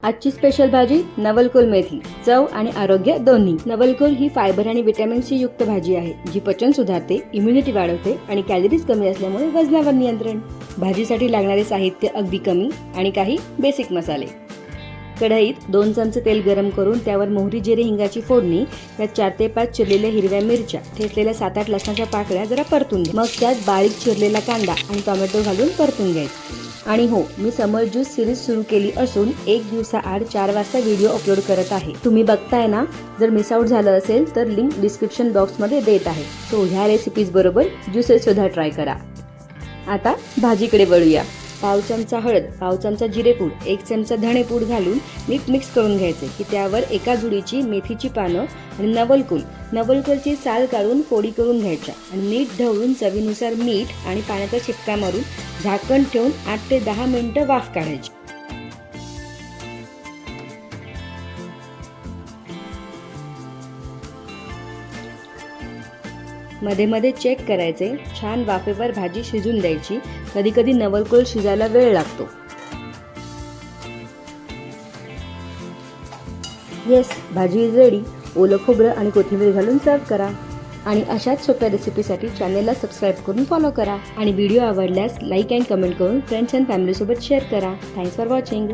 आजची स्पेशल भाजी नवलकोल मेथी, चव आणि आरोग्य दोन्ही. नवलकोल ही फायबर आणि व्हिटॅमिन सी युक्त भाजी आहे, जी पचन सुधारते, इम्युनिटी वाढवते आणि कॅलरीज कमी असल्यामुळे वजनावर नियंत्रण. भाजीसाठी लागणारे साहित्य अगदी कमी आणि काही बेसिक मसाले. कढईत 2 चमचे तेल गरम करून त्यावर मोहरी, जिरे, हिंगाची फोडणी, त्यात 4 ते 5 चिरलेल्या हिरव्या मिरच्या, ठेचलेल्या 7-8 लसणाच्या पाकळ्या जरा परतून घ्या. मग त्यात बारीक चिरलेला कांदा आणि टोमॅटो घालून परतून घ्यायचं. आणि हो, मी समर ज्यूस सिरीज सुरू केली असून 1 दिवसाआड 4 वाजता व्हिडिओ अपलोड करत आहे. तुम्ही बघताय ना? जर मिस आउट झालं असेल तर लिंक डिस्क्रिप्शन बॉक्समध्ये देत आहे. सो ह्या रेसिपीज बरोबर ज्युसेस सुद्धा ट्राय करा. आता भाजीकडे वळूया. पाव चमचा हळद, पाव चमचा जिरेपूड, 1 चमचा धणेपूड घालून नीट मिक्स करून घ्यायचे की त्यावर एका जुडीची मेथीची पानं आणि नवलकोलची साल काढून फोडी करून घ्यायच्या आणि नीट ढवळून चवीनुसार मीठ आणि पाण्याचा शिपका मारून झाकण ठेवून 8 ते 10 मिनिटं वाफ काढायची. मध्ये मध्ये चेक करायचे. छान वाफेवर भाजी शिजून द्यायची. कधी कधी नवलकोल शिजायला वेळ लागतो. येस, भाजी इज रेडी. ओलं खोबरं आणि कोथिंबीर घालून सर्व करा. आणि अशाच सोप्या रेसिपीसाठी चॅनेलला सबस्क्राईब करून फॉलो करा. आणि व्हिडिओ आवडल्यास लाईक अँड कमेंट करून फ्रेंड्स अँड फॅमिलीसोबत शेअर करा. Thanks for watching.